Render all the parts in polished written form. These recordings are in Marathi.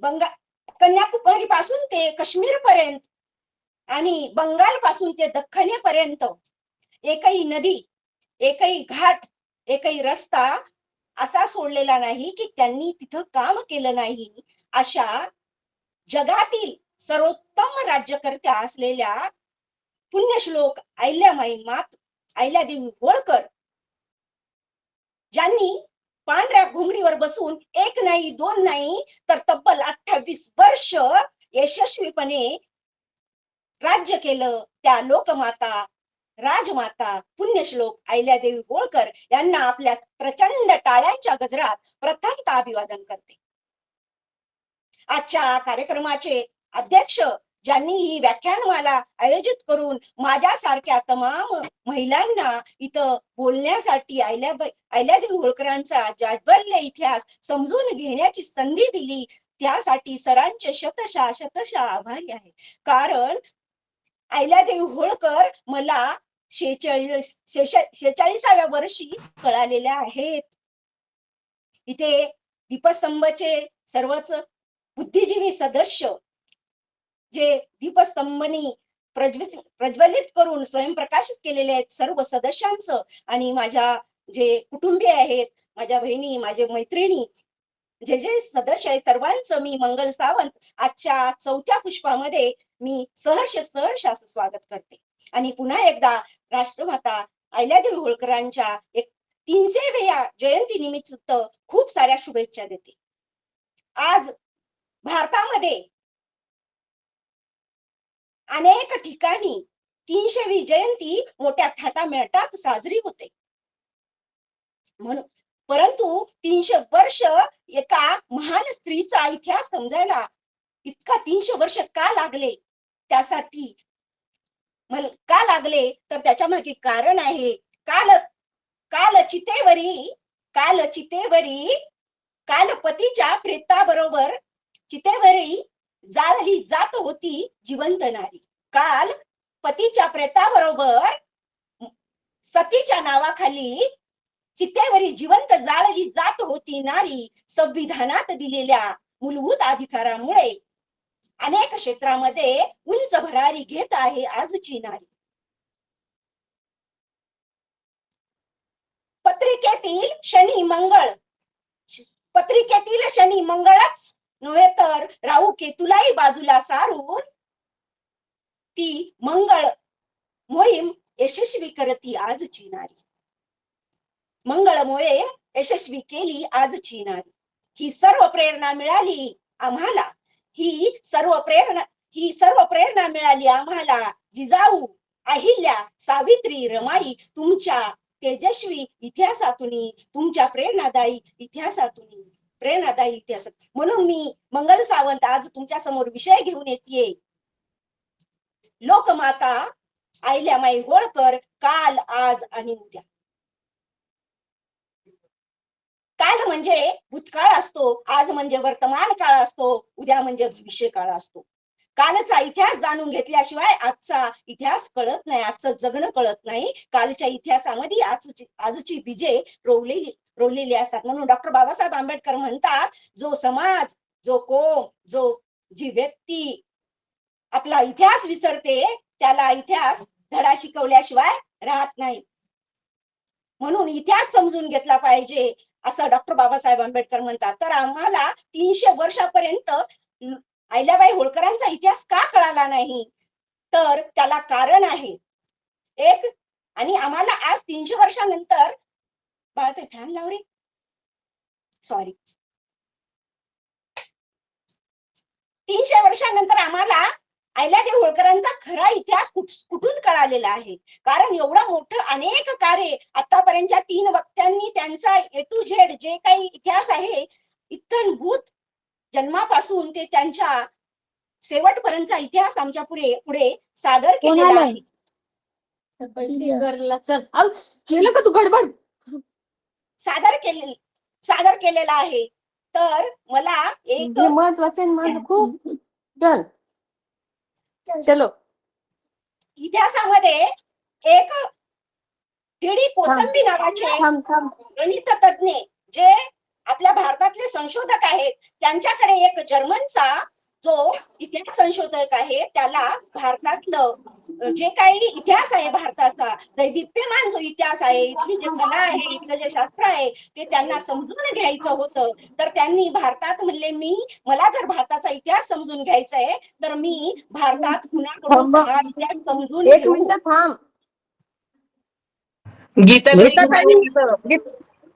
कन्याकुमारी पासून ते काश्मीर पर्यंत आणि बंगाल पासून ते दख्खनेपर्यंत एकही नदी, एकही घाट, एकही रस्ता असा सोडलेला नाही की त्यांनी तिथं काम केलं नाही. अशा जगातील सर्वोत्तम राज्यकर्त्या असलेल्या पुण्यश्लोक अहिल्यादेवी होळकर, ज्यांनी पांढऱ्या घोंगडीवर बसून एक नाही, दोन नाही, तर तब्बल 28 वर्ष यशस्वीपणे राज्य केलं, त्या लोकमाता, राजमाता, पुण्यश्लोक अहिल्यादेवी होळकर यांना आपल्या प्रचंड टाळ्यांच्या गजरात प्रथमतः अभिवादन करते. आजच्या कार्यक्रमाचे अध्यक्ष, ज्यांनी ही व्याख्यानमाला आयोजित करून माझ्यासारख्या तमाम महिलांना इथं बोलण्यासाठी अहिल्यादेवी होळकरांचा जाज्वल्य इतिहास समजून घेण्याची संधी दिली, त्यासाठी सरांचे शतशः आभारी आहे. कारण अहिल्यादेवी होळकर मला 46व्या वर्षी कळालेल्या आहेत. इथे दीपस्तंभचे सर्वच बुद्धिजीवी सदस्य जे दीपस्तंभनी प्रज्वलित करून स्वयंप्रकाशित केलेले आहेत, सर्व सदस्यांचं आणि माझ्या जे कुटुंबीय आहेत, माझ्या बहिणी, माझे मैत्रिणी, जे जे सदस्य आहेत, सर्वांचं मी मंगल सावंत आजच्या 4थ्या पुष्पामध्ये मी सहर्ष असं स्वागत करते. आणि पुन्हा एकदा राष्ट्रमाता अहिल्यादेवी होळकरांच्या 300व्या जयंती निमित्त खूप साऱ्या शुभेच्छा देते. आज भारतामध्ये अनेक ठिकाणी 300वी जयंती मोठ्या थाटामाटात साजरी होते. म्हणून परंतु 300 वर्ष एका महान स्त्रीचा इतिहास समजायला इतका 300 वर्ष का लागले, त्यासाठी का लागले तर त्याच्या मागे कारण आहे. काल पतीच्या प्रेताबरोबर चितेवरी जाळली जात होती जिवंत नारी. काल पतीच्या प्रेताबरोबर सतीच्या नावाखाली चितेवरी जिवंत जाळली जात होती नारी. संविधानात दिलेल्या मूलभूत अधिकारामुळे अनेक क्षेत्रामध्ये उंच भरारी घेत आहे आजची नारी. पत्रिकेतील शनी मंगळच नव्हे तर राहू केतुलाही बाजूला सारून ती मंगळ मोहीम यशस्वी करती आजची नारी. मंगळ मोहीम यशस्वी केली आजची नारी. ही सर्व प्रेरणा मिळाली आम्हाला, ही सर्व प्रेरणा मिळाली आम्हाला जिजाऊ, अहिल्या, सावित्री, रमाई तुमच्या तेजस्वी इतिहासातून, तुमच्या प्रेरणादायी इतिहासातून. म्हणून मी मंगल सावंत आज तुमच्या समोर विषय घेऊन येते, लोकमाता अहिल्यामाई होळकर, काल, आज आणि उद्या. काल म्हणजे भूतकाळ असतो, आज म्हणजे वर्तमान काळ असतो, उद्या म्हणजे भविष्य काळ असतो. कालचा इतिहास जाणून घेतल्याशिवाय आजचा इतिहास कळत नाही, आजचं जगणं कळत नाही. कालच्या इतिहासामध्ये आजची बीजे रोवलेली असतात. म्हणून डॉक्टर बाबासाहेब आंबेडकर म्हणतात, जो समाज, जो कोम, जी व्यक्ती आपला इतिहास विसरते त्याला इतिहास धडा शिकवल्याशिवाय राहत नाही. म्हणून इतिहास समजून घेतला पाहिजे असं डॉक्टर बाबासाहेब आंबेडकर म्हणतात. तर आम्हाला 300 वर्षापर्यंत अहिल्याबाई होळकरांचा इतिहास का कळाला नाही, तर त्याला कारण आहे एक. आणि आम्हाला आज 300 वर्षानंतर, बाळा ते फॅन लाव रे, सॉरी, 300 वर्षानंतर आम्हाला अहिल्यादेवी होळकरांचा खरा इतिहास कुठून कळालेला आहे. कारण एवढं मोठं अनेक कार्य आतापर्यंतच्या 3 वक्त्यांनी त्यांचा A to Z जे काही इतिहास आहे, इत्थंभूत जन्मापासून ते त्यांच्या शेवटपर्यंतचा इतिहास आमच्या पुढे सादर केलेला आहे. केलं का तू गडबड? सादर केलेला आहे. तर मला एक महत्वाचं माझं खूप चलो इतिहासामध्ये एक डी कोसंबी नावाचे गणित तज्ञ, जे आपल्या भारतातले संशोधक आहेत, त्यांच्याकडे एक जर्मनचा जो इतिहास संशोधक आहे, त्याला भारतातलं जे काही इतिहास आहे भारताचा, दैदिप्यमान जो इतिहास आहे, इथली जे कला आहे, इथलं जे शास्त्र आहे, ते त्यांना समजून घ्यायचं होतं. तर त्यांनी भारतात म्हणले, मला जर भारताचा इतिहास समजून घ्यायचा आहे, तर मी भारतात कुणाकडून थांब हा इतिहास समजून एक घेऊ. मिनिट थांब. गीताताई,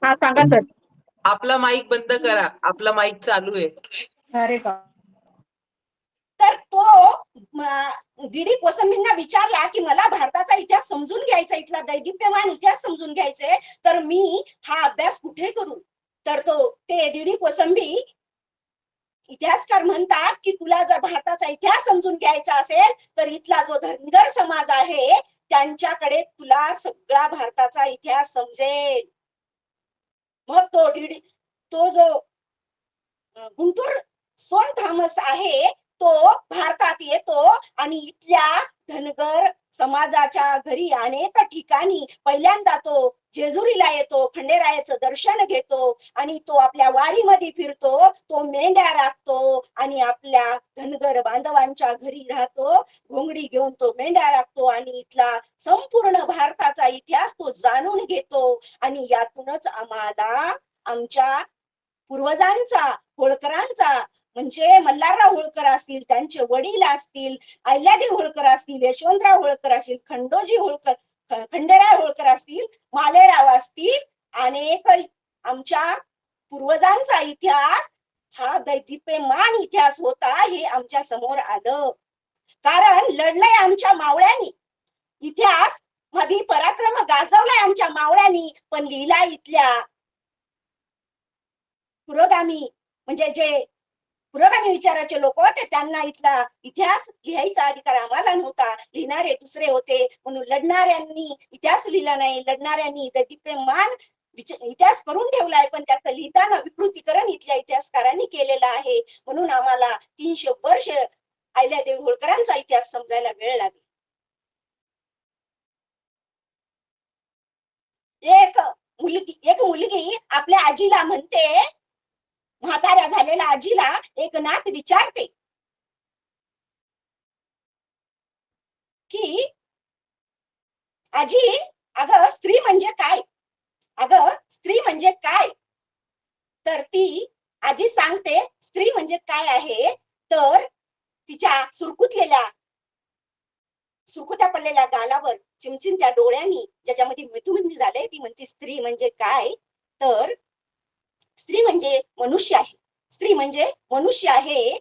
हा सांगा सर. आपला माईक बंद करा. आपला माईक चालू आहे. अरे का तर तो डीडी कोसंबींना विचारला की मला भारताचा इतिहास समजून घ्यायचा, इथला दैदिप्यमान इतिहास समजून घ्यायचे, तर मी हा अभ्यास कुठे करू? तर ते डीडी कोसंबी इतिहासकार म्हणतात की तुला जर भारताचा इतिहास समजून घ्यायचा असेल तर इथला जो धनगर समाज आहे त्यांच्याकडे तुला सगळा भारताचा इतिहास समजेल. मग तो जो गुंटूर सोन थॉमस आहे तो भारतात येतो आणि इथल्या धनगर समाजाच्या घरी अनेक ठिकाणी पहिल्यांदा तो जेजुरीला येतो, खंडेरायाचं दर्शन घेतो आणि तो आपल्या वारीमध्ये फिरतो, तो मेंढ्या राखतो आणि आपल्या धनगर बांधवांच्या घरी राहतो, घोंगडी घेऊन तो मेंढ्या राखतो आणि इथला संपूर्ण भारताचा इतिहास तो जाणून घेतो. आणि यातूनच आम्हाला आमच्या पूर्वजांचा, होळकरांचा, म्हणजे मल्हारराव होळकर असतील, त्यांचे वडील असतील, अहिल्यादेवी होळकर असतील, यशवंतराव होळकर असतील, खंडोजी होळकर, खंडेराय होळकर असतील, मालेराव असतील, अनेक आमच्या पूर्वजांचा इतिहास हा दैदिप्यमान इतिहास होता, हे आमच्या समोर आलं. कारण लढलंय आमच्या मावळ्यांनी, इतिहास मध्ये पराक्रम गाजवलाय आमच्या मावळ्यांनी, पण लिहिला इथल्या पुरोगामी, म्हणजे जे पुरोगामी विचाराचे लोक होते त्यांना इथला इतिहास लिहायचा अधिकार आम्हाला नव्हता. लिहिणारे दुसरे होते, म्हणून लढणाऱ्यांनी इतिहास लिहिला नाही, लढणाऱ्यांनी दैदिप्यमान इतिहास करून ठेवलाय, पण त्याचं लिहिताना विकृतीकरण इथल्या इतिहासकारांनी केलेलं आहे. म्हणून आम्हाला 300 वर्ष अहिल्यादेवी होळकरांचा इतिहास समजायला वेळ लागला. एक मुलगी आपल्या आजीला म्हणते, म्हाताऱ्या झालेल्या आजीला एक नात विचारते की आजी, अगं स्त्री म्हणजे काय? अगं स्त्री म्हणजे काय? तर ती आजी सांगते, स्त्री म्हणजे काय आहे तर तिच्या सुरकुत्या पडलेल्या गालावर चिमचिमत्या डोळ्यांनी ज्याच्यामध्ये मिथुमिंदी झाले, ती म्हणते स्त्री म्हणजे काय तर स्त्री म्हणजे मनुष्य आहे. स्त्री म्हणजे मनुष्य आहे,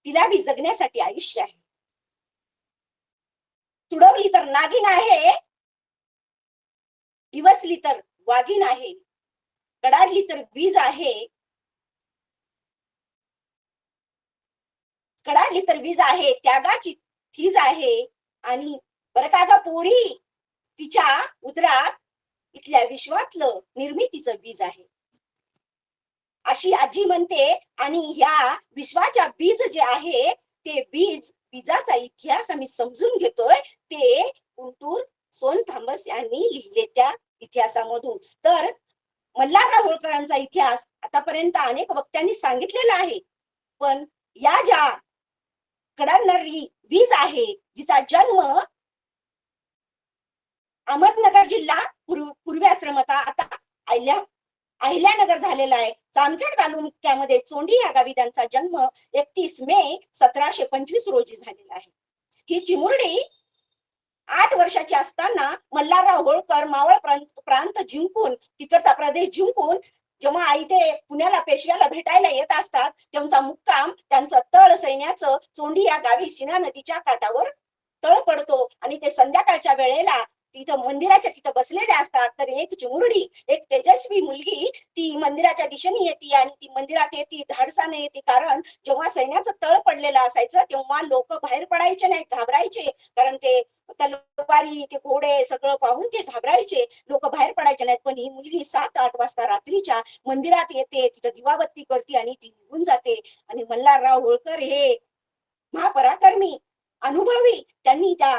तिला बी जगण्यासाठी आयुष्य आहे. तुडवली तर नागिन आहे, डिवचली तर वाघीण आहे, कडाडली तर वीज आहे, त्यागाची थीज आहे. आणि बरं का ग पोरी, तिच्या उदरात इथल्या विश्वातलं निर्मितीचं बीज आहे, अशी आजी म्हणते. आणि ह्या विश्वाच्या बीज जे आहे ते बीजाचा इतिहास आम्ही समजून घेतोय, ते गुंटूर सोन थॉमस यांनी लिहिले त्या इतिहासामधून. तर मल्हारराव होळकरांचा इतिहास आतापर्यंत अनेक वक्त्यांनी सांगितलेला आहे, पण या ज्या कडाडणारी वीज आहे, जिचा जन्म अहमदनगर जिल्हा पूर्वी आश्रमात आता अहिल्यानगर झालेला आहे. जामखेड तालुक्यामध्ये चोंडी या गावी त्यांचा जन्म 31 मे 1725 रोजी झालेला आहे. ही चिमुरडी 8 वर्षाची असताना मल्हारराव होळकर मावळ प्रांत जिंकून, तिकडचा प्रदेश जिंकून जेव्हा आई ते पुण्याला पेशव्याला भेटायला येत असतात, त्यांचा मुक्काम, त्यांचं तळ सैन्याचं चोंडी या गावी सीना नदीच्या काठावर तळ पडतो. आणि ते संध्याकाळच्या वेळेला तिथं मंदिराच्या तिथं बसलेले असतात. तर एक चिमुरडी, एक तेजस्वी मुलगी ती मंदिराच्या दिशेने येते आणि ती मंदिरात येते, धाडसाने येते. कारण जेव्हा सैन्याचं तळ पडलेलं असायचं तेव्हा लोक बाहेर पडायचे नाही, घाबरायचे. कारण ते तलवारी, ते घोडे सगळं पाहून ते घाबरायचे, लोक बाहेर पडायचे नाहीत. पण ही मुलगी 7-8 वाजता रात्रीच्या मंदिरात येते, तिथं दिवाबत्ती करते आणि ती निघून जाते. आणि मल्हारराव होळकर हे महापराक्रमी, अनुभवी, त्यांनी त्या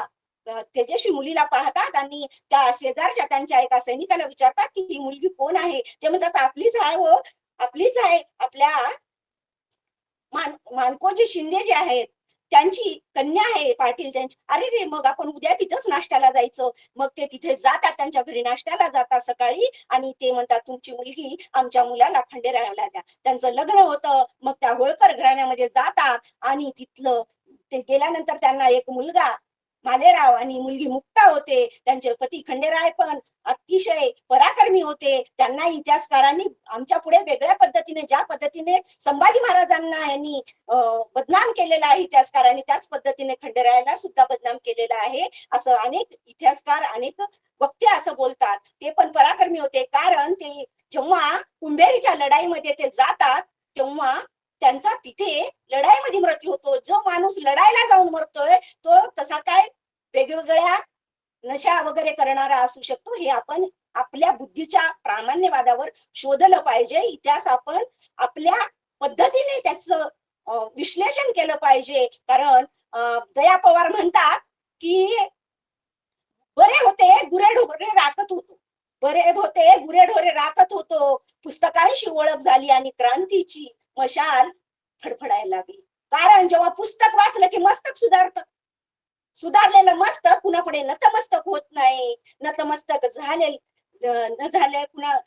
तेजस्वी मुलीला पाहतात आणि त्या शेजारच्या त्यांच्या एका सैनिकाला विचारतात की ही मुलगी कोण आहे. ते म्हणतात आपलीच आहे हो, आपलीच आहे, आपल्या मानकोजी शिंदे जे आहेत त्यांची कन्या आहे पाटील त्यांची. अरे रे, मग आपण उद्या तिथंच नाश्त्याला जायचं. मग ते तिथे जातात, त्यांच्या घरी नाश्त्याला जातात सकाळी आणि ते म्हणतात तुमची मुलगी आमच्या मुलाला खंडेरायाला द्या. त्यांचं लग्न होतं. मग त्या होळकर घराण्यामध्ये जातात आणि तिथलं ते गेल्यानंतर त्यांना एक मुलगा मालेराव आणि मुलगी मुक्ता होते. त्यांचे पती खंडेराय पण अतिशय पराक्रमी होते. त्यांना इतिहासकारांनी आमच्या पुढे वेगळ्या पद्धतीने, ज्या पद्धतीने संभाजी महाराजांना यांनी बदनाम केलेला आहे इतिहासकारांनी, त्याच पद्धतीने खंडेरायाला सुद्धा बदनाम केलेला आहे असं अनेक इतिहासकार, अनेक वक्ते असं बोलतात. ते पण पराक्रमी होते, कारण ते जेव्हा कुंभेरीच्या लढाईमध्ये ते जातात तेव्हा त्यांचा तिथे लढाईमध्ये मृत्यू होतो. जो माणूस लढायला जाऊन मरतोय तो तसा काय वेगवेगळ्या नशा वगैरे करणारा असू शकतो, हे आपण आपल्या बुद्धीच्या प्रामाण्यवादावर शोधलं पाहिजे. इतिहास आपण आपल्या पद्धतीने त्याचं विश्लेषण केलं पाहिजे. कारण दया पवार म्हणतात की बरे होते गुरेढोरे राखत होतो, बरे होते गुरेढोरे राखत होतो, पुस्तकांशी ओळख झाली आणि क्रांतीची मशाल फडफडायला लागली. कारण जेव्हा पुस्तक वाचलं की मस्तक सुधारतं. सुधारलेलं मस्तक कुणापुढे नतमस्तक होत नाही. नतमस्तक न झाले कुणा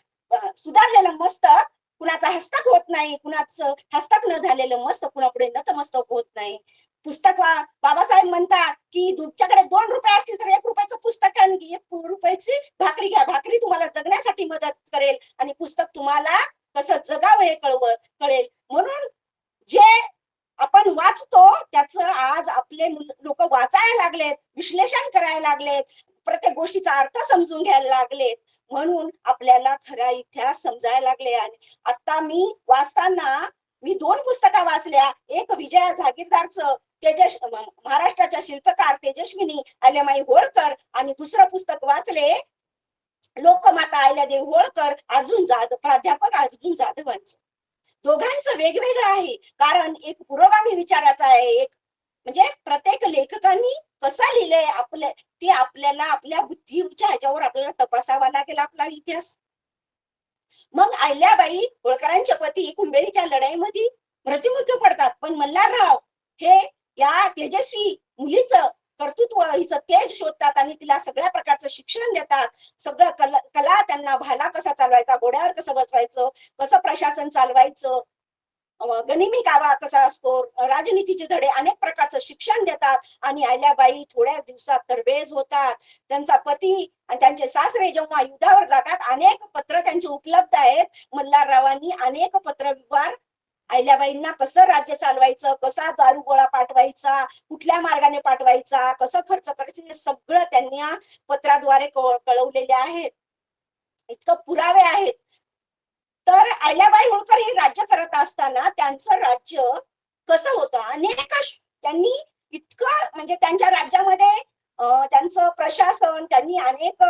सुधारलेलं मस्तक कुणाचा हस्तक होत नाही. कुणाचं हस्तक न झालेलं मस्तक कुणापुढे नतमस्तक होत नाही. पुस्तक बाबासाहेब म्हणतात की तुमच्याकडे 2 रुपये असतील तर 1 रुपयाचं पुस्तक आणि 1 रुपयाची भाकरी घ्या. भाकरी तुम्हाला जगण्यासाठी मदत करेल आणि पुस्तक तुम्हाला कसं जगावं हे कळेल. म्हणून जे आपण वाचतो त्याचं आज आपले लोक वाचायला लागलेत, विश्लेषण करायला लागलेत, प्रत्येक गोष्टीचा अर्थ समजून घ्यायला लागलेत. म्हणून आपल्याला खरा इतिहास समजायला लागले. आणि आता मी वाचताना 2 पुस्तकं वाचल्या. एक विजया जागीरदारचं महाराष्ट्राच्या शिल्पकार तेजस्विनी अहिल्याबाई होळकर आणि दुसरं पुस्तक वाचले लोकमाता अहिल्यादेवी होळकर, प्राध्यापक अर्जुन जाधवांचं. दोघांचं वेगवेगळं आहे, कारण एक पुरोगामी विचाराचा आहे, एक म्हणजे प्रत्येक लेखकांनी कसा लिहिलंय आपल्या ते आपल्याला आपल्या बुद्धीच्या ह्याच्यावर आपल्याला तपासावा लागेल आपला इतिहास. मग अहिल्याबाई होळकरांचे पती कुंभेरीच्या लढाईमध्ये मृत्युमुखी पडतात, पण मल्हारराव हे या तेजस्वी मुलीचं कर्तृत्व, हिचं तेज शोधतात आणि तिला सगळ्या प्रकारचं शिक्षण देतात. सगळं कला त्यांना, भाला कसा चालवायचा, घोड्यावर कसं बसवायचं, कसं प्रशासन चालवायचं, गनिमी कावा कसा असतो, राजनीतीचे धडे, अनेक प्रकारचं शिक्षण देतात. आणि अहिल्याबाई थोड्या दिवसात तरबेज होतात. त्यांचा पती आणि त्यांचे सासरे जेव्हा युद्धावर जातात, अनेक पत्र त्यांचे उपलब्ध आहेत. मल्हाररावांनी अनेक पत्रव्यवहार अहिल्याबाईंना कसं राज्य चालवायचं, कसा दारुगोळा पाठवायचा, कुठल्या मार्गाने पाठवायचा, कसं खर्च करायचं, हे सगळं त्यांनी पत्राद्वारे कळवलेले आहेत. इतकं पुरावे आहेत. तर अहिल्याबाई होळकर हे राज्य करत असताना त्यांचं राज्य कसं होतं, अनेक त्यांनी इतकं म्हणजे त्यांच्या राज्यामध्ये त्यांचं प्रशासन, त्यांनी अनेक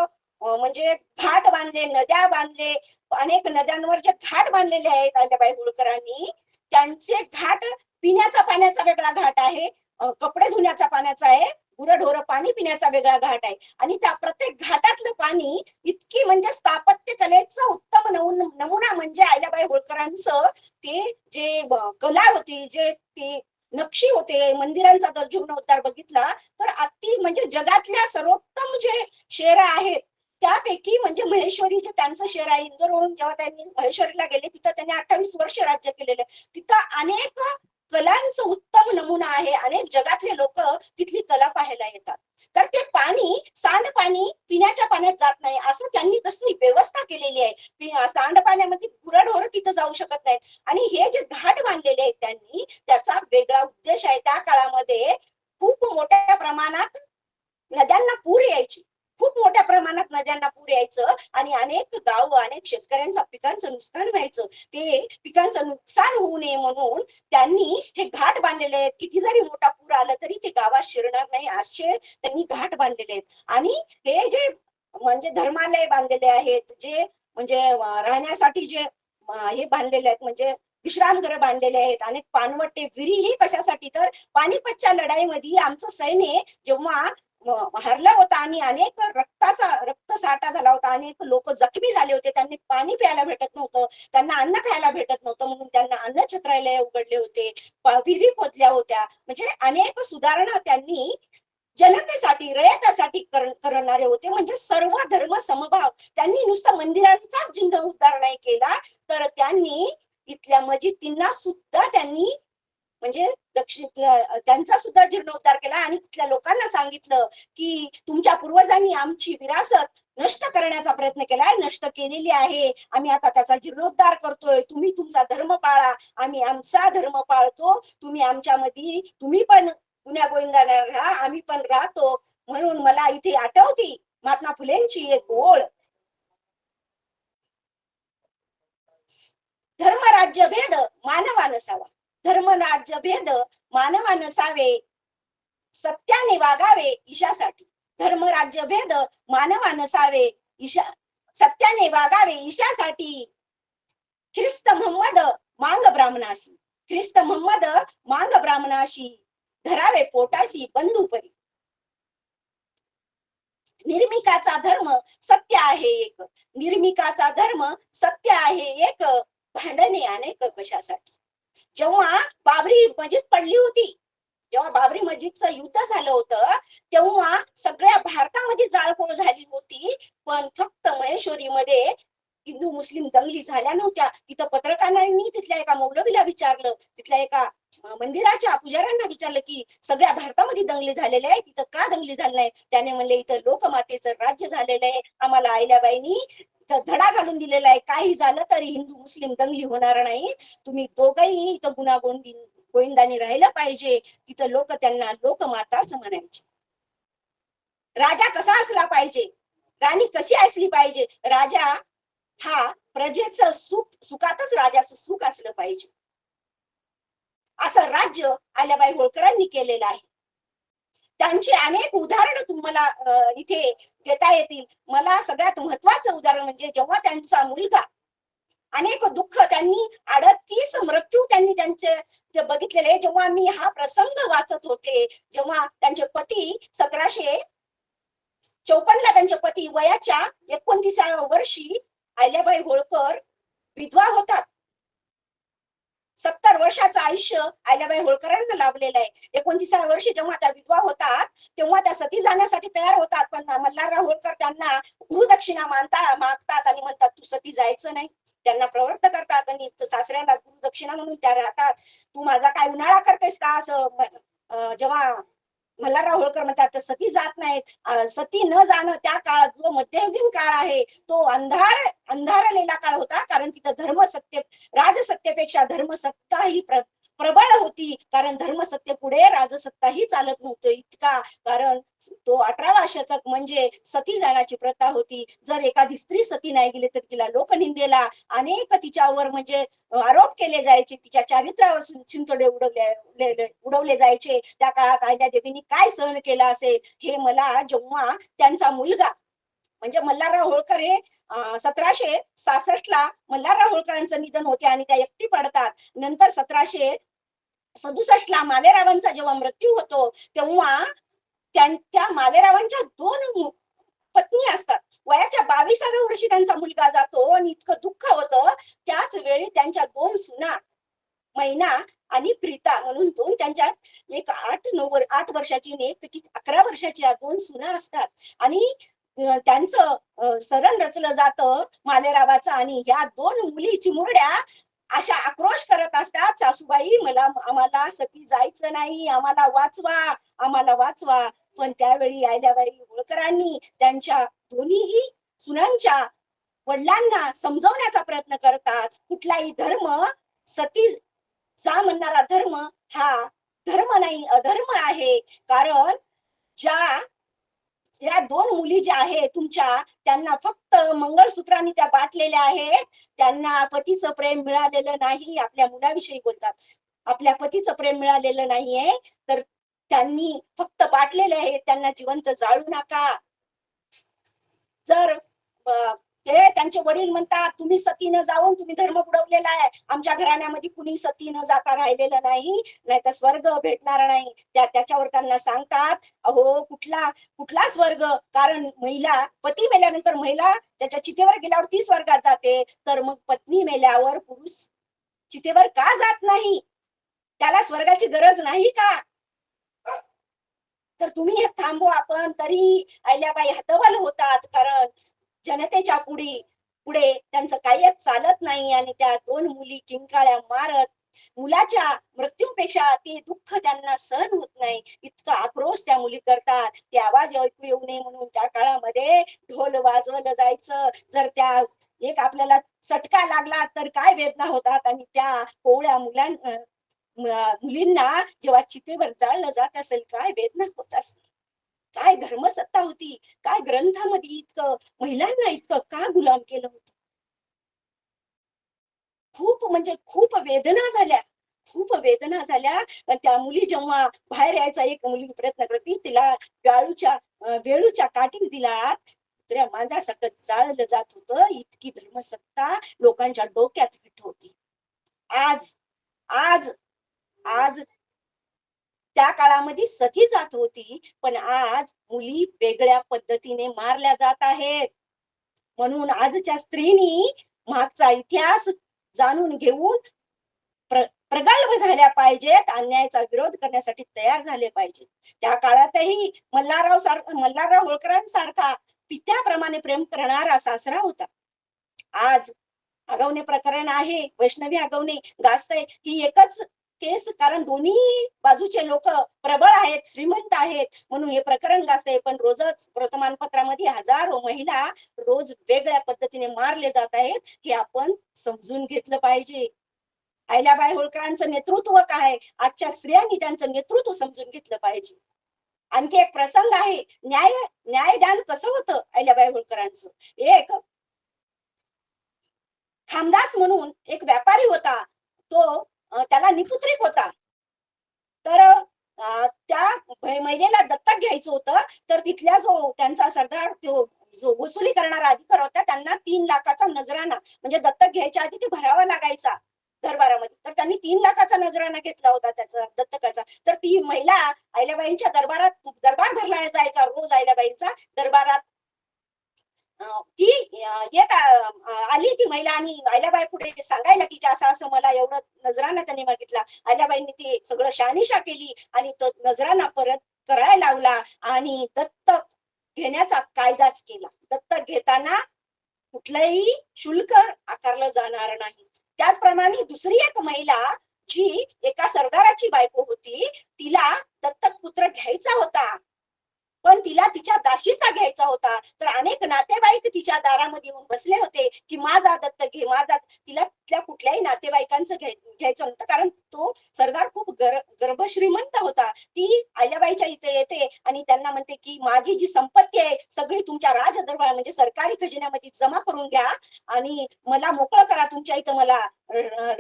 म्हणजे घाट बांधले, नद्या बांधले, अनेक नद्यांवर जे घाट बांधलेले आहेत अहिल्याबाई होळकरांनी, त्यांचे घाट पिण्याचा पाण्याचा वेगळा घाट आहे, कपडे धुण्याचा पाण्याचा आहे, गुरढोर पाणी पिण्याचा वेगळा घाट आहे. आणि त्या प्रत्येक घाटातलं पाणी इतकी म्हणजे स्थापत्य कलेचा उत्तम नमुना म्हणजे अहिल्याबाई होळकरांचं ते जे कला होती, जे ते नक्षी होते, मंदिरांचा जर जीर्णोद्धार बघितला तर अति म्हणजे जगातल्या सर्वोत्तम जे शेर आहेत त्यापैकी म्हणजे महेश्वरी जे त्यांचं शहर आहे, इंदोरवरून जेव्हा त्यांनी महेश्वरीला गेले तिथं त्यांनी 28 वर्ष राज्य केलेलं. तिथं अनेक कलांचं उत्तम नमुना आहे. अनेक जगातले लोक तिथली कला पाहायला येतात. तर ते पाणी, सांडपाणी पिण्याच्या पाण्यात जात नाही असं त्यांनी तशी व्यवस्था केलेली आहे. सांडपाण्यामध्ये गुरढोर तिथं जाऊ शकत नाहीत. आणि हे जे घाट बांधलेले आहेत त्यांनी, त्याचा वेगळा उद्देश आहे. त्या काळामध्ये खूप मोठ्या प्रमाणात नद्यांना पूर यायची, खूप मोठ्या प्रमाणात नद्यांना पूर यायचं आणि अनेक गाव, अनेक शेतकऱ्यांचा पिकांचं नुकसान व्हायचं. ते पिकांचं नुकसान होऊ नये म्हणून त्यांनी हे घाट बांधलेले आहेत. किती जरी मोठा पूर आला तरी ते गावात शिरणार नाही असे त्यांनी घाट बांधलेले आहेत. आणि हे जे म्हणजे धर्मालय बांधलेले आहेत, जे म्हणजे राहण्यासाठी जे हे बांधलेले आहेत, म्हणजे विश्रामगृह बांधलेले आहेत, अनेक पाणवटे, विहीर, कशासाठी तर पानिपतच्या लढाईमध्ये आमचं सैन्य जेव्हा हरला होता आणि अनेक रक्तसाठा झाला होता, अनेक लोक जखमी झाले होते, त्यांनी पाणी प्यायला भेटत नव्हतं, त्यांना अन्न खायला भेटत नव्हतं, म्हणून त्यांना अन्न छत्रालय उघडले होते, विहिरी खोदल्या होत्या. म्हणजे अनेक सुधारणा त्यांनी जनतेसाठी रयतासाठी करणारे होते. म्हणजे सर्व धर्म समभाव. त्यांनी नुसतं मंदिरांचा जीर्णोद्धार नाही केला, तर त्यांनी इथल्या मस्जिदींना सुद्धा त्यांनी म्हणजे त्यांचा सुद्धा जीर्णोद्धार केला आणि तिथल्या लोकांना सांगितलं की तुमच्या पूर्वजांनी आमची विरासत नष्ट करण्याचा प्रयत्न केलाय, नष्ट केलेली आहे, आम्ही आता त्याचा जीर्णोद्धार करतोय, तुम्ही तुमचा धर्म पाळा, आम्ही आमचा धर्म पाळतो, तुम्ही आमच्यामध्ये तुम्ही पण गुण्या गोविंदाने राहा, आम्ही पण राहतो. म्हणून मला इथे आठवती महात्मा फुलेंची एक ओळ, धर्मराज्य भेद मानवा नसावा, धर्मराज्य मानवा नसावे, सत्याने वागावे ईशासाठी, धर्मराज्य भेद मानवा नसावे, सत्याने वागावे ईशासाठी, ख्रिस्त मोहम्मद मांग ब्राह्मणाशी, ख्रिस्त मोहम्मद मांग ब्राह्मणाशी, धरावे पोटाशी बंधुपरी, निर्मिकाचा धर्म सत्य आहे एक, निर्मिकाचा धर्म सत्य आहे एक, भांडणे अनेक कशासाठी. जेव्हा बाबरी मस्जिद पडली होती, जेव्हा बाबरी मस्जिदचं युद्ध झालं होतं, तेव्हा सगळ्या भारतामध्ये जाळपोळ झाली होती, पण फक्त महेश्वरीमध्ये हिंदू मुस्लिम दंगली झाल्या नव्हत्या. तिथं पत्रकारांनी तिथल्या एका मौलवीला विचारलं, तिथल्या एका मंदिराच्या पुजाऱ्यांना विचारलं की सगळ्या भारतामध्ये दंगली झालेल्या आहे, तिथं का दंगली झाली नाही? त्याने म्हणले इथं लोकमातेचं राज्य झालेलं आहे, आम्हाला अहिल्याबाईंनी धडा घालून दिलेला आहे, काही झालं तरी हिंदू मुस्लिम दंगली होणार नाही, तुम्ही दोघंही इथं गोविंदाने राहिलं पाहिजे. तिथं लोक त्यांना लोकमाताच म्हणायचे. राजा कसा असला पाहिजे, राणी कशी असली पाहिजे, राजा हा प्रजेचं सुखातच राजाचं सुख असलं पाहिजे, असं राज्य अहिल्याबाई होळकरांनी केलेलं आहे. त्यांची अनेक उदाहरणं तुम्हाला इथे देता येतील. मला सगळ्यात महत्वाचं उदाहरण म्हणजे जेव्हा त्यांचा मुलगा, अनेक दुःख त्यांनी 38 मृत्यू त्यांनी त्यांचे बघितलेले. जेव्हा मी हा प्रसंग वाचत होते, जेव्हा त्यांचे पती 1754 त्यांचे पती वयाच्या 29व्या वर्षी अहिल्याबाई होळकर विधवा होतात. 70 वर्षाचं आयुष्य अहिल्याबाई होळकरांना लाभलेलं आहे. 29व्या वर्षी जेव्हा त्या विधवा होतात, तेव्हा त्या सती जाण्यासाठी तयार होतात, पण मल्हारराव होळकर त्यांना गुरुदक्षिणा मागतात आणि म्हणतात तू सती जायचं नाही. त्यांना प्रवृत्त करतात आणि सासऱ्याला गुरुदक्षिणा म्हणून त्या राहतात. तू माझा काय उन्हाळा करतेस का, असं जेव्हा मल्हारराव होळकर म्हणतात सती जात नाहीत. सती न जाणं त्या काळात जो मध्ययुगीन काळ आहे तो अंधारलेला काळ होता, कारण तिथं धर्मसत्य राजसत्तेपेक्षा धर्मसत्ता ही प्रबळ होती, कारण धर्मसत्य पुढे राजसत्ता ही चालत नव्हतं इतका, कारण तो 18वा शतक म्हणजे सती जाण्याची प्रथा होती. जर एखादी स्त्री सती नाही गेली तर तिला लोकनिंदेला अनेक तिच्यावर म्हणजे आरोप केले जायचे, तिच्या चारित्र्यावर चिंचोडे उडवले जायचे. त्या काळात अहिल्यादेवींनी काय सहन केलं असेल हे मला जेव्हा त्यांचा मुलगा म्हणजे मल्हारराव होळकर हे 1766 मल्हारराव होळकरांचं निधन होते आणि त्या एकटी पडतात. नंतर 1767 मालेरावांचा जेव्हा मृत्यू होतो, तेव्हा त्या मालेरावांच्या 2 पत्नी असतात. वयाच्या 22व्या वर्षी त्यांचा मुलगा जातो आणि इतकं दुःख होतं. त्याच वेळी त्यांच्या 2 सुना मैना आणि प्रीता म्हणून त्यांच्या एक 8 वर्षाची आणि एक 11 वर्षाची 2 सुना असतात आणि त्यांचं सरण रचलं जातं मालेरावाचं. आणि या 2 मुली चिमुरड्या अशा आक्रोश करत असतात, सासूबाई आम्हाला सती जायचं नाही, आम्हाला वाचवा, आम्हाला वाचवा. पण त्यावेळी अहिल्याबाई होळकरांनी त्यांच्या दोन्हीही सुनांच्या वडिलांना समजवण्याचा प्रयत्न करतात. कुठलाही धर्म सती जा म्हणणारा धर्म हा धर्म नाही, अधर्म आहे. कारण या 2 मुली ज्या आहेत तुमच्या, त्यांना फक्त मंगळसूत्रांनी त्या बाटलेल्या आहेत, त्यांना पतीचं प्रेम मिळालेलं नाही. आपल्या मुलाविषयी बोलतात, आपल्या पतीचं प्रेम मिळालेलं नाहीये, तर त्यांनी फक्त बाटलेले आहेत, त्यांना जिवंत जाळू नका. जर ते त्यांचे वडील म्हणतात तुम्ही सतीनं जाऊन तुम्ही धर्म बुडवलेला आहे, आमच्या घराण्यामध्ये कुणी सती न जाता राहिलेलं नाही, नाही तर स्वर्ग भेटणार नाही. त्याच्यावर त्यांना सांगतात अहो कुठला कुठला स्वर्ग, कारण महिला पती मेल्यानंतर महिला त्याच्या चितेवर गेल्यावर ती स्वर्गात जाते, तर मग पत्नी मेल्यावर पुरुष चितेवर का जात नाही? त्याला स्वर्गाची गरज नाही का? तर तुम्ही हे थांबवा. आपण तरी अहिल्याबाई हतबल होतात, कारण जनतेच्या पुढे त्यांचं काही चालत नाही. आणि त्या 2 मुली किंकाळ्या मारत, मुलाच्या मृत्यूपेक्षा ते दुःख त्यांना सहन होत नाही, इतका आक्रोश त्या मुली करतात. ते आवाज ऐकू येऊ नये म्हणून त्या काळामध्ये ढोल वाजवलं जायचं. जर त्या एक आपल्याला चटका लागला तर काय वेदना होतात, आणि त्या कोवळ्या मुलींना जेव्हा चितेवर जाळलं जात असेल काय वेदना होत असतील. काय धर्मसत्ता होती, काय ग्रंथामध्ये इतकं महिलांना इतकं का गुलाम केलं होतं. खूप म्हणजे खूप वेदना झाल्या, खूप वेदना झाल्या. त्या मुली जेव्हा बाहेर यायचा, एक मुली प्रयत्न करते, तिला वेळूच्या काठीन तिला दुसऱ्या मांजरासारखं जाळलं जात होतं. इतकी धर्मसत्ता लोकांच्या डोक्यात फिट होती. आज आज आज त्या काळामध्ये सती जात होती, पण आज मुली वेगळ्या पद्धतीने मारल्या जात आहेत. म्हणून आजच्या स्त्रीनी मागचा इतिहास जाणून घेऊन प्रगल्भ झाल्या पाहिजेत, अन्यायाचा विरोध करण्यासाठी तयार झाले पाहिजेत. त्या काळातही मल्हारराव होळकरांसारखा पित्याप्रमाणे प्रेम करणारा सासरा होता. आज आगवणे प्रकरण आहे, वैष्णवी आगवणे गाजतंय, ही एकच केस, कारण दोन्ही बाजूचे लोक प्रबळ आहेत, श्रीमंत आहेत, म्हणून हे प्रकरण गाजतंय. पण रोजच वर्तमानपत्रामध्ये हजारो महिला रोज वेगळ्या पद्धतीने मारले जात आहेत, हे आपण समजून घेतलं पाहिजे. अहिल्याबाई होळकरांचं नेतृत्व काय, आजच्या स्त्रियांनी त्यांचं नेतृत्व समजून घेतलं पाहिजे. आणखी एक प्रसंग आहे, न्यायदान कसं होतं अहिल्याबाई होळकरांचं. एक खामदास म्हणून एक व्यापारी होता, तो त्याला निपुत्रिक होता. तर त्या महिलेला दत्तक घ्यायचं होतं. तर तिथल्या जो त्यांचा सरदार, तो जो वसुली करणारा अधिकारी होता, त्यांना 3 लाखाचा नजराणा, म्हणजे दत्तक घ्यायच्या आधी ते भरावा लागायचा दरबारामध्ये. तर त्यांनी 3 लाखाचा नजराणा घेतला होता त्याचा दत्तकाचा. तर ती महिला अहिल्याबाईंच्या दरबार भरला जायचा रोज. अहिल्याबाईंचा दरबारात ती येत आली ती महिला, आणि अहिल्याबाई पुढे सांगायला की असं असं मला एवढं नजराणा त्यांनी मागितला. अहिल्याबाईंनी ती सगळं शहानिशा केली आणि तो नजराणा परत करायला लावला, आणि दत्तक घेण्याचा कायदाच केला. दत्तक घेताना कुठलंही शुल्क आकारलं जाणार नाही. त्याचप्रमाणे दुसरी एक महिला जी एका सरदाराची बायको होती, तिला दत्तक पुत्र घ्यायचा होता, पण तिला तिच्या दाशीचा घ्यायचा होता. तर अनेक नातेवाईक तिच्या दारामध्ये येऊन बसले होते की माझा दत्तक घे, माझा. तिला तिथल्या कुठल्याही नातेवाईकांचं घ्यायचं नव्हतं, कारण तो सरदार खूप गर्भश्रीमंत होता. ती अहिल्याबाईच्या इथे येते आणि त्यांना म्हणते की माझी जी संपत्ती आहे सगळी तुमच्या राजदरबार म्हणजे सरकारी खजिन्यामध्ये जमा करून घ्या, आणि मला मोकळं करा. तुमच्या इथं मला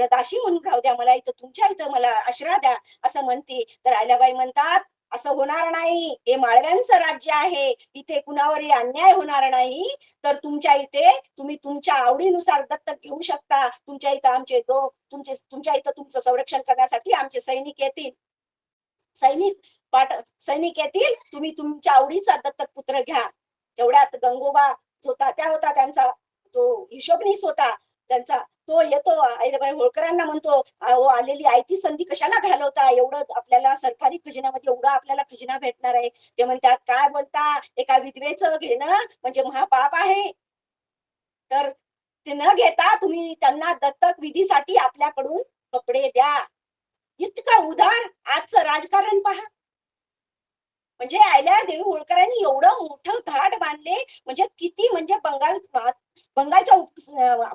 दाशी म्हणून राहू द्या, मला इथं तुमच्या इथं मला आश्रय द्या, असं म्हणते. तर अहिल्याबाई म्हणतात असं होणार नाही, हे माळव्यांचं राज्य आहे, इथे कुणावरही अन्याय होणार नाही. तर तुमच्या इथे तुम्ही तुमच्या आवडीनुसार दत्तक घेऊ शकता. तुमच्या इथं तुमच्या इथं तुमचं संरक्षण करण्यासाठी आमचे सैनिक येतील, सैनिक येतील, तुम्ही तुमच्या आवडीचा दत्तक पुत्र घ्या. तेवढ्यात गंगोबा जो तात्या होता, त्यांचा तो हिशोबनीस होता त्यांचा, तो येतो अहिल्याबाई होळकरांना म्हणतो आलेली आयती संधी कशाला घालवता, एवढं आपल्याला सरकारी खजिन्यामध्ये एवढा आपल्याला खजिना भेटणार आहे. ते म्हणतात काय बोलता, एका विधवेचं घेणं म्हणजे महापाप आहे. तर ते न घेता तुम्ही त्यांना दत्तक विधीसाठी आपल्याकडून कपडे द्या. इतकं उदार आजचं राजकारण पहा. म्हणजे अहिल्यादेवी होळकरांनी एवढं मोठं घाट बांधले, म्हणजे किती, म्हणजे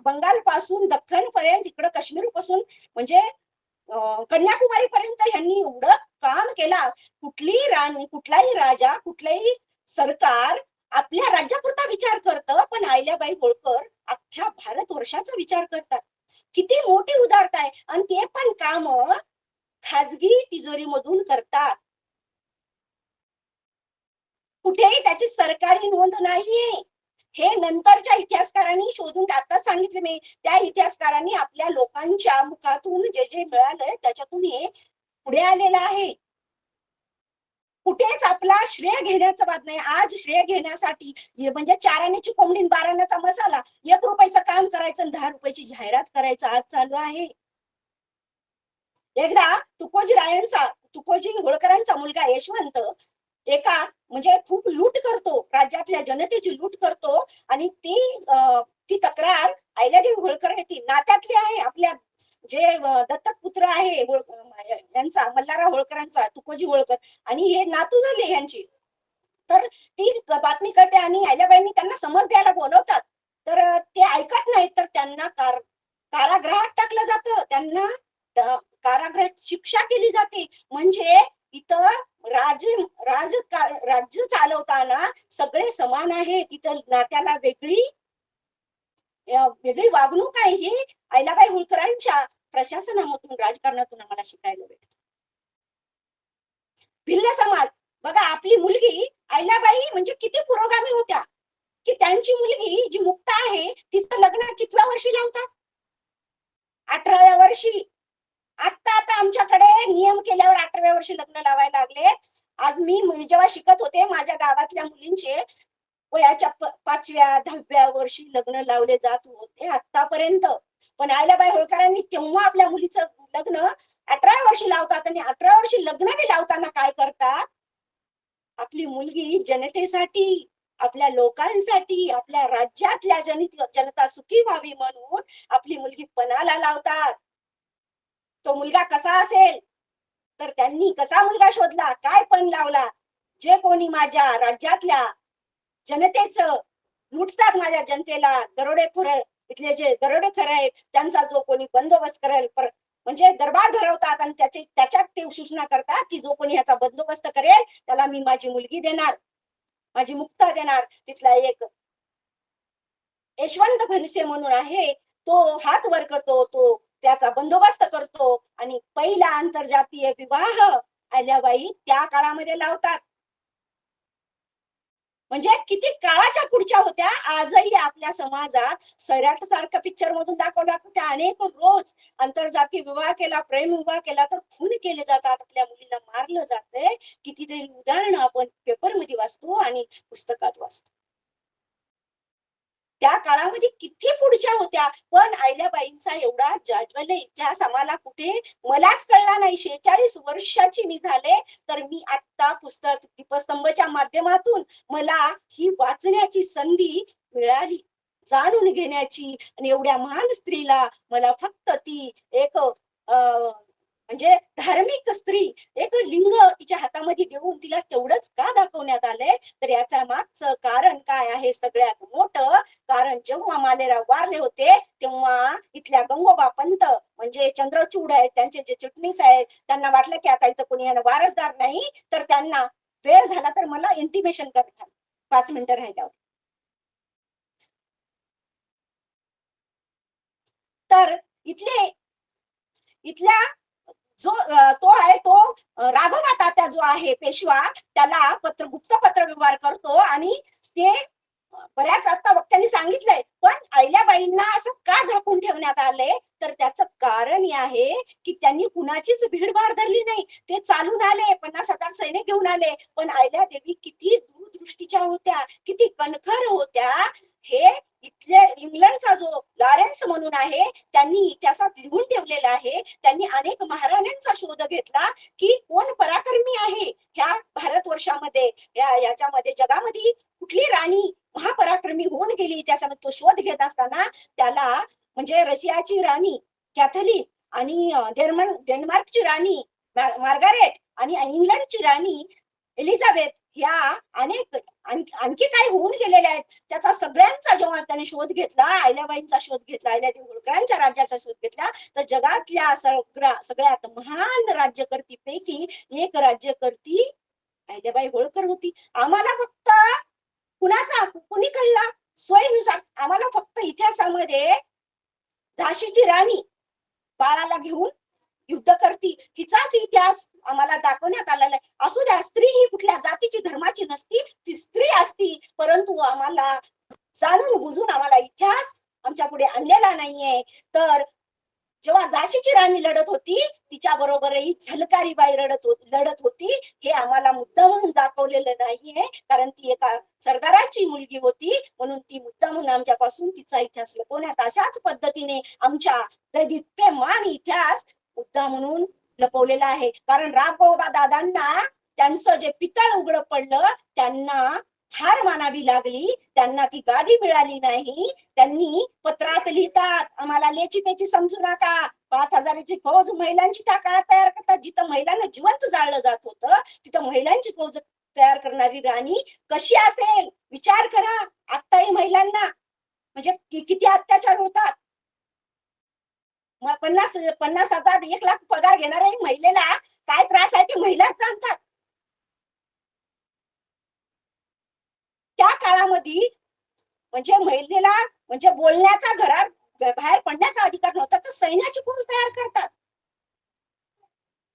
बंगाल पासून दख्खन पर्यंत, इकडं काश्मीर पासून म्हणजे कन्याकुमारी पर्यंत यांनी एवढं काम केला. कुठलाही राजा, कुठलाही सरकार आपल्या राज्यापुरता विचार करतं, पण अहिल्याबाई होळकर अख्ख्या भारतवर्षाचा विचार करतात. किती मोठी उदारता आहे. आणि ते पण काम खाजगी तिजोरीमधून करतात. कुठेही त्याची सरकारी नोंद नाहीये. हे नंतरच्या इतिहासकारांनी शोधून आताच सांगितले मी, त्या इतिहासकारांनी आपल्या लोकांच्या मुखातून जे जे मिळालंय त्याच्यातून हे पुढे आलेलं आहे. कुठेच आपला श्रेय घेण्याचा वाद नाही. आज श्रेय घेण्यासाठी म्हणजे 4 आण्याची कोंबडी 12 आण्याचा मसाला, 1 रुपयाचं काम करायचं आणि 10 रुपयाची जाहिरात करायचं आज चालू आहे. एकदा तुकोजी होळकरांचा मुलगा यशवंत एका म्हणजे खूप लूट करतो, राज्यातल्या जनतेची लूट करतो आणि ती तक्रार अहिल्यादेवी होळकर आहे, ती नात्यातली आहे. आपल्या जे दत्तक पुत्र आहे यांचा, मल्हारराव होळकरांचा, तुकोजी होळकर, आणि हे नातू झाले ह्यांची. तर ती बातमी कळते आणि अहिल्याबाईंनी त्यांना समज द्यायला बोलवतात. तर ते ऐकत नाहीत, तर त्यांना कारागृहात टाकलं जातं, त्यांना कारागृहात शिक्षा केली जाते. म्हणजे इथं राज्य चालवताना सगळे समान आहे, तिथं नात्याला वेगळी वागणूक आहे. ही अहिल्याबाई होळकरांच्या प्रशासनामधून, राजकारणातून आम्हाला शिकायला भेटत. भिल्ल समाज बघा, आपली मुलगी अहिल्याबाई म्हणजे किती पुरोगामी होत्या, की त्यांची मुलगी जी मुक्ता आहे तिचं लग्न कितव्या वर्षी लावतात? 18व्या वर्षी. आता आमच्याकडे नियम केल्यावर 18व्या वर्षी लग्न लावायला लागले. आज मी जेव्हा शिकत होते, माझ्या गावातल्या मुलींचे वयाच्या 5व्या 10व्या वर्षी लग्न लावले जात होते आतापर्यंत. पण अहिल्याबाई होळकरांनी तेव्हा आपल्या मुलीचं लग्न 18व्या वर्षी लावतात. आणि 18व्या वर्षी लग्न बी लावताना काय करतात, आपली मुलगी जनतेसाठी, आपल्या लोकांसाठी, आपल्या राज्यातल्या जनता सुखी व्हावी म्हणून आपली मुलगी पणाला लावतात. तो मुलगा कसा असेल, तर त्यांनी कसा मुलगा शोधला, काय पण लावला, जे कोणी माझ्या राज्यातल्या जनतेचं लुटतात, माझ्या जनतेला दरोडेखोर, इथले जे दरोडेखोर आहेत त्यांचा जो कोणी बंदोबस्त करेल, म्हणजे दरबार भरवतात आणि त्याच्यात ते सूचना करतात की जो कोणी ह्याचा बंदोबस्त करेल त्याला मी माझी मुलगी देणार, माझी मुक्ता देणार. तिथला एक यशवंत भनसे म्हणून आहे, तो हात वर करतो, तो त्याचा बंदोबस्त करतो आणि पहिला आंतरजातीय विवाह अहिल्याबाई त्या काळामध्ये लावतात. म्हणजे किती काळाच्या पुढच्या होत्या. आजही आपल्या समाजात सैराट सारखं पिक्चर मधून दाखवलं जातं, त्या अनेक रोज आंतरजातीय विवाह केला, प्रेम विवाह केला तर खून केले जातात, आपल्या मुलीला मारलं जातंय. कितीतरी उदाहरणं आपण पेपरमध्ये वाचतो आणि पुस्तकात वाचतो. त्या काळामध्ये किती पुढच्या होत्या. पण अहिल्याबाईंचा एवढा जाज्वल्य इतिहास आम्हाला कुठे मलाच कळला नाही. 46 वर्षाची मी झाले, तर मी आता पुस्तक दीपस्तंभच्या माध्यमातून मला ही वाचण्याची संधी मिळाली, जाणून घेण्याची. आणि एवढ्या महान स्त्रीला मला फक्त ती एक म्हणजे धार्मिक स्त्री, एक लिंग तिच्या हातामध्ये देऊन तिला तेवढंच का दाखवण्यात आलंय, तर याच्या मागचं कारण काय आहे? सगळ्यात मोठं कारण, जेव्हा मालेराव वारले होते तेव्हा इथल्या गंगोबा पंत म्हणजे चंद्रचूड आहेत, त्यांचे जे चिटणीस आहेत, त्यांना वाटलं की आता इथं कोणी यांना वारसदार नाही, तर त्यांना वेळ झाला तर मला इंटिमेशन करतात 5 मिनिटं राहिल्यावर. तर इथल्या जो तो आहे, तो राघोबा तात्या जो आहे पेशवा, त्याला गुप्त पत्र व्यवहार करतो आणि ते बऱ्याच आता वक्त्यांनी सांगितलंय. पण अहिल्याबाईंना असं का झाकून ठेवण्यात आलंय, तर त्याचं कारण हे आहे की त्यांनी कुणाचीच भीडभाड धरली नाही. ते चालून आले, 50,000 सैनिक घेऊन आले, पण अहिल्यादेवी किती दूरदृष्टीच्या होत्या, किती कणखर होत्या. हे इथले इंग्लंडचा जो लॉरेन्स म्हणून आहे, त्यांनी इतिहासात लिहून ठेवलेला आहे. त्यांनी अनेक महाराण्यांचा शोध घेतला की कोण पराक्रमी आहे ह्या भारतवर्षामध्ये, याच्यामध्ये जगामध्ये कुठली राणी महापराक्रमी होऊन गेली. त्याच्यामध्ये तो शोध घेत असताना त्याला म्हणजे रशियाची राणी कॅथलीन आणि डेन्मार्कची राणी मार्गारेट आणि इंग्लंडची राणी एलिझाबेथ ह्या अनेक आणखी काय होऊन गेलेल्या आहेत. त्याचा सगळ्यांचा जेव्हा त्याने शोध घेतला, अहिल्याबाईंचा शोध घेतला, अहिल्यादेवी होळकरांच्या राज्याचा शोध घेतला, तर जगातल्या सगळ्यात महान राज्यकर्ती पैकी एक राज्यकर्ती अहिल्याबाई होळकर होती. आम्हाला फक्त कुणी कळला सोयीनुसार, आम्हाला फक्त इतिहासामध्ये झाशीची राणी बाळाला घेऊन युद्ध करती हिचाच इतिहास आम्हाला दाखवण्यात आलेला आहे. असू द्या, स्त्री ही कुठल्या जातीची धर्माची नसती, ती स्त्री असती, परंतु आम्हाला जाणून बुजून आम्हाला इतिहास आमच्या पुढे आणलेला नाहीये. तर जेव्हा झाशीची राणी लढत होती तिच्या बरोबरही झलकारीबाई लढत होती. हे आम्हाला मुद्दा म्हणून दाखवलेलं नाहीये, कारण ती एका सरदाराची मुलगी होती म्हणून ती मुद्दा म्हणून आमच्यापासून तिचा इतिहास लपवण्यात अशाच पद्धतीने आमच्या दैदिप्यमान इतिहास मुद्दा म्हणून लपवलेला आहे. कारण रामबाबा दादांना त्यांचं जे पितळ उघड पडलं, त्यांना हार मानावी लागली, त्यांना ती गादी मिळाली नाही. त्यांनी पत्रात लिहितात, आम्हाला लेची पेची समजू नका, 5,000ची फौज महिलांची त्या काळात तयार करतात. जिथं महिलांना जिवंत जाळलं जात होतं तिथं महिलांची फौज तयार करणारी राणी कशी असेल विचार करा. आत्ताही महिलांना म्हणजे किती अत्याचार होतात. 50,000 1,00,000 पगार घेणाऱ्या महिलेला काय त्रास आहे ते महिलाच जाणतात. त्या काळामध्ये म्हणजे महिलेला म्हणजे बोलण्याचा, घरात बाहेर पडण्याचा अधिकार नव्हता, तर सैन्याची फौज तयार करतात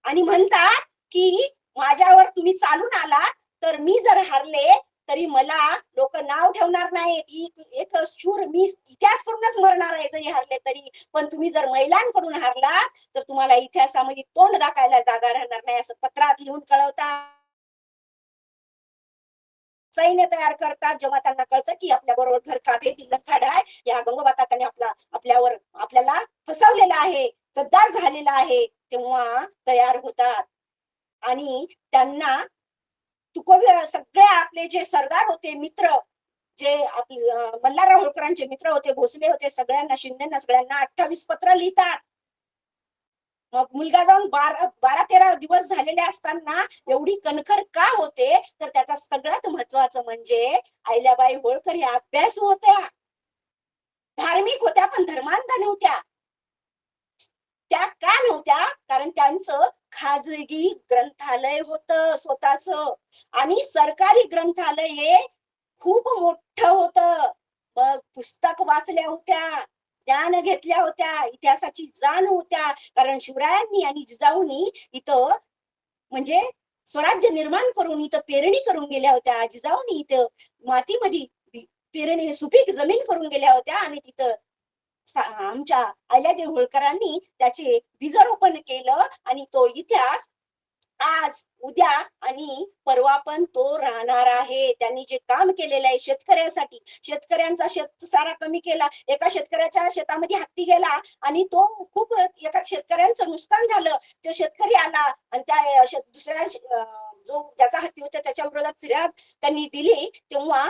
आणि म्हणतात की माझ्यावर तुम्ही चालून आला तर मी जर हारले तरी मला लोक नाव ठेवणार नाहीत, एक शूर मी इतिहास करूनच मरणार आहे जरी हारले तरी. पण तुम्ही जर महिलांकडून हारलात तर तुम्हाला इतिहासामध्ये तोंड दाखायला जागा राहणार नाही, असं पत्रात लिहून कळवतात. सैन्य तयार करतात. जेव्हा त्यांना कळतं की आपल्या बरोबर घर कापे लखाड आहे, या गंगोबाताने आपल्याला फसवलेला आहे, गद्दार झालेला आहे, तेव्हा तयार होतात. आणि त्यांना सगळे आपले जे सरदार होते, मित्र, जे आपले मल्हारराव होळकरांचे मित्र होते, भोसले होते, सगळ्यांना, शिंदेना सगळ्यांना 28 पत्र लिहितात. मग मुलगा जाऊन 12-13 दिवस झालेले असताना एवढी कणखर का होते, तर त्याचा सगळ्यात महत्वाचं म्हणजे अहिल्याबाई होळकर ह्या अभ्यास होत्या, धार्मिक होत्या, पण धर्मांध नव्हत्या. त्या का नव्हत्या? कारण त्यांचं खाजगी ग्रंथालय होतं स्वतःच, आणि सरकारी ग्रंथालय हे खूप मोठं होतं. मग पुस्तक वाचल्या होत्या, ज्ञान घेतल्या होत्या, इतिहासाची जाण होत्या. कारण शिवरायांनी आणि जिजाऊनी इथं म्हणजे स्वराज्य निर्माण करून इथं पेरणी करून गेल्या होत्या. जिजाऊनी इथं मातीमध्ये पेरणी, सुपीक जमीन करून गेल्या होत्या, आणि तिथं आमच्या अहिल्यादेवी होळकरांनी त्याचे बीजारोपण केलं. आणि तो इतिहास आज, उद्या आणि परवा पण तो राहणार आहे. त्यांनी जे काम केलेलं आहे शेतकऱ्यासाठी, शेतकऱ्यांचा शेतसारा कमी केला. एका शेतकऱ्याच्या शेतामध्ये हत्ती गेला आणि तो खूप, एका शेतकऱ्यांचं नुकसान झालं. तो शेतकरी आला आणि त्या दुसऱ्या जो त्याचा हत्ती होता त्याच्या विरोधात फिर्याद त्यांनी दिली. तेव्हा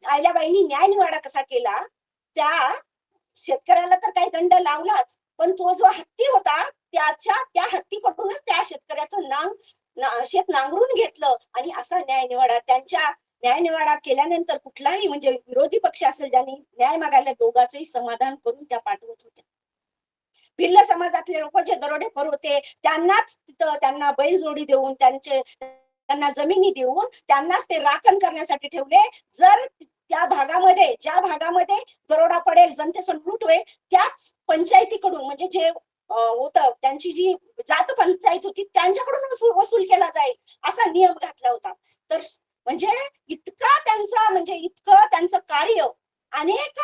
अहिल्याबाईंनी न्यायनिवाडा कसा केला, त्या शेतकऱ्याला तर काही दंड लावलाच, पण तो जो हत्ती होता त्या हत्तीकडूनच त्या शेतकऱ्याचं शेत नांगरून घेतलं. आणि असा न्यायनिवाडा, त्यांच्या न्यायनिवाडा केल्यानंतर कुठलाही म्हणजे विरोधी पक्ष असेल ज्यांनी न्याय मागायला, दोघांचंही समाधान करून त्या पाठवत होत्या. भिल्ल समाजातले लोक जे दरोडेखोर होते त्यांनाच तिथं, त्यांना बैलजोडी देऊन, त्यांना जमिनी देऊन त्यांनाच ते राखण करण्यासाठी ठेवले. जर त्या भागामध्ये, ज्या भागामध्ये दरोडा पडेल, जनतेचं लूट होईल, त्याच पंचायतीकडून म्हणजे जे होतं त्यांची जी जात पंचायत होती त्यांच्याकडून वसूल केला जाईल, असा नियम घातला होता. तर म्हणजे इतकं त्यांचं कार्य, अनेक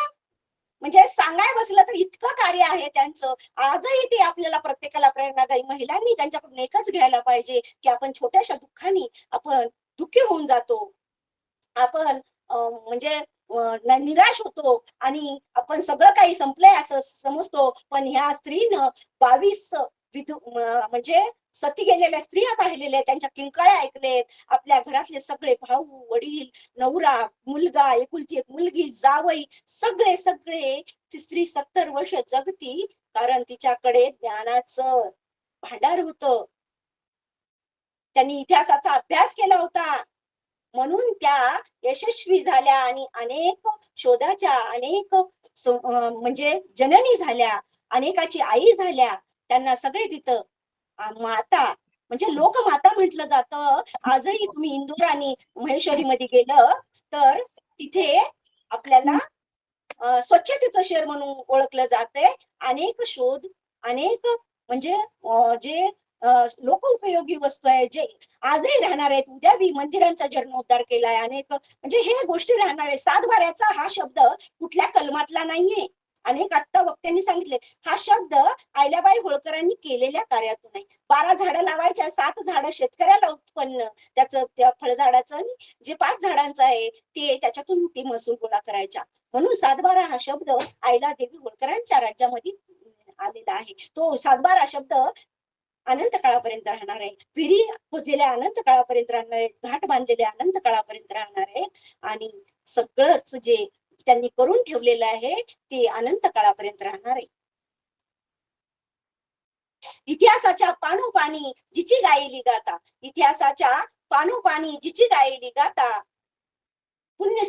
म्हणजे सांगाय बसलं तर इतकं कार्य आहे त्यांचं. आजही ते आपल्याला प्रत्येकाला प्रेरणादायी. महिलांनी त्यांच्याकडून एकच घ्यायला पाहिजे की आपण छोट्याशा दुःखाने आपण दुःखी होऊन जातो, आपण म्हणजे निराश होतो आणि आपण सगळं काही संपलंय असं समजतो. पण ह्या स्त्रीनं 22 म्हणजे सती गेलेल्या स्त्रिया पाहिलेल्या, त्यांच्या किंकाळ्या ऐकलेत. आपल्या घरातले सगळे भाऊ, वडील, नवरा, मुलगा, एकुलती एक मुलगी, जावई, सगळे ती स्त्री 70 वर्ष जगती, कारण तिच्याकडे ज्ञानाचं भांडार होतं. त्यांनी इतिहासाचा अभ्यास केला होता, म्हणून त्या यशस्वी झाल्या आणि अनेक शोधाच्या, अनेक म्हणजे जननी झाल्या, अनेकाची आई झाल्या. त्यांना सगळे तिथं माता म्हणजे लोकमाता म्हटलं जातं. आजही तुम्ही इंदूर आणि महेश्वरी मध्ये गेलं तर तिथे आपल्याला स्वच्छतेचं शहर म्हणून ओळखलं जातंय. अनेक शोध, अनेक म्हणजे जे लोकोपयोगी वस्तू आहे, जे आजही राहणार आहेत, उद्या बी मंदिरांचा जीर्णोद्धार केलाय अनेक, म्हणजे हे गोष्टी राहणार आहे. सातबाऱ्याचा हा शब्द कुठल्या कलमातला नाहीये. अनेक आत्ता वक्त्यांनी सांगितले, हा शब्द अहिल्याबाई होळकरांनी केलेल्या कार्यातून आहे. 12 झाडं लावायच्या, 7 झाडं शेतकऱ्याला उत्पन्न त्याचं, त्या फळझाडाचं, आणि जे 5 झाडांचं आहे ते त्याच्यातून ती महसूल गोळा करायच्या. म्हणून सातबारा हा शब्द अहिल्यादेवी होळकरांच्या राज्यामध्ये आलेला आहे. तो सातबारा शब्द अनंत काळापर्यंत राहणार आहे. विहिरी खोदलेल्या अनंत काळापर्यंत राहणार आहे, घाट बांधलेले अनंत काळापर्यंत राहणार आहे, आणि सगळंच जे त्यांनी करून ठेवलेलं आहे ते अनंत काळापर्यंत राहणार आहे. इतिहासाच्या पानोपानी जिची गायली गाता, इतिहासाच्या पानोपानी जिची गायली गाता, पुण्य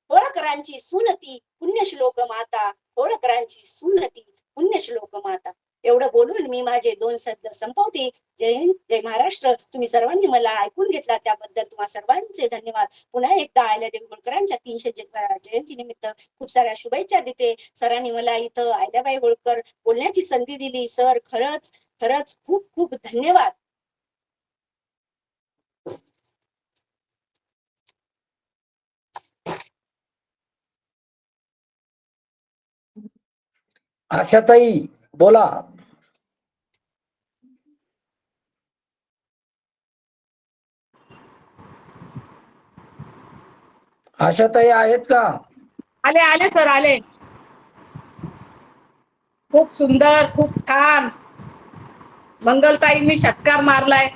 होळकरांची सुनती पुण्यश्लोक माता, होळकरांची सुनती पुण्यश्लोक माता. एवढं बोलून मी माझे 2 शब्द संपवते. जय हिंद, जय महाराष्ट्र. तुम्ही सर्वांनी मला ऐकून घेतला त्याबद्दल तुम्हा सर्वांचे धन्यवाद. पुन्हा एकदा अहिल्यादेवी होळकरांच्या 300 जयंती निमित्त खूप साऱ्या शुभेच्छा देते. सरांनी मला इथं अहिल्याबाई होळकर बोलण्याची संधी दिली. सर, खरंच खरंच खूप खूप धन्यवाद. आशाताई बोला. आशाताई आहेत का? आले आले सर, आले. खूप सुंदर, खूप छान. मंगलताईंनी षटकार मारलाय.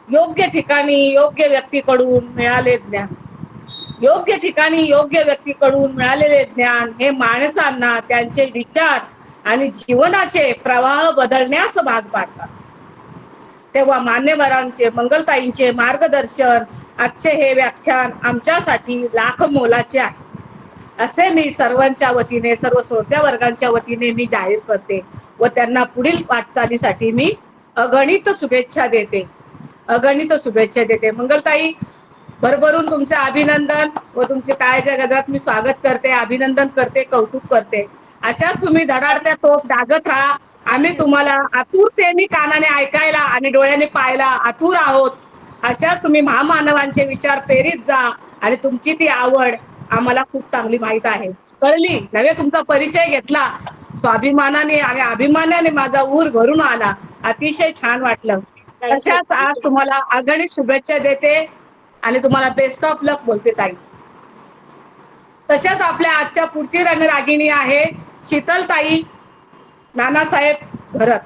योग्य ठिकाणी योग्य व्यक्तीकडून मिळाले ज्ञान, योग्य ठिकाणी योग्य व्यक्तीकडून मिळालेले ज्ञान हे माणसांना त्यांचे विचार आणि जीवनाचे प्रवाह बदलण्यास भाग पाडतात. तेव्हा मान्यवरांचे, मंगलताईंचे मार्गदर्शन, आजचे हे व्याख्यान आमच्यासाठी लाख मोलाचे आहे असे मी सर्वांच्या वतीने, सर्व श्रोत्या वर्गांच्या वतीने मी जाहीर करते व त्यांना पुढील वाटचालीसाठी मी अगणित शुभेच्छा देते. अगणित शुभेच्छा देते. मंगलताई, भरभरून तुमचे अभिनंदन व तुमचे काळ्याच्या गजरात मी स्वागत करते, अभिनंदन करते, कौतुक करते. अशाच तुम्ही धडाडत्या तोफ डागत राहा. आम्ही तुम्हाला आतुरतेने कानाने ऐकायला आणि डोळ्याने पाहायला आतुर आहोत. अशाच तुम्ही महामानवांचे विचार पेरीत जा, आणि तुमची ती आवड आम्हाला खूप चांगली माहित आहे, कळली. नव्हे तुमचा परिचय घेतला, स्वाभिमानाने आणि अभिमानाने माझा ऊर भरून आला. अतिशय छान वाटलं. तशाच आज तुम्हाला अगणित शुभेच्छा देते आणि तुम्हाला बेस्ट ऑफ लक बोलते ताई. तशाच आपल्या आजच्या पुढची रणरागिणी आहे शीतलताई नानासाहेब भरत.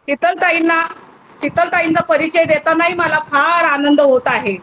शीतलताईंचा परिचय देतानाही मला फार आनंद होत आहे.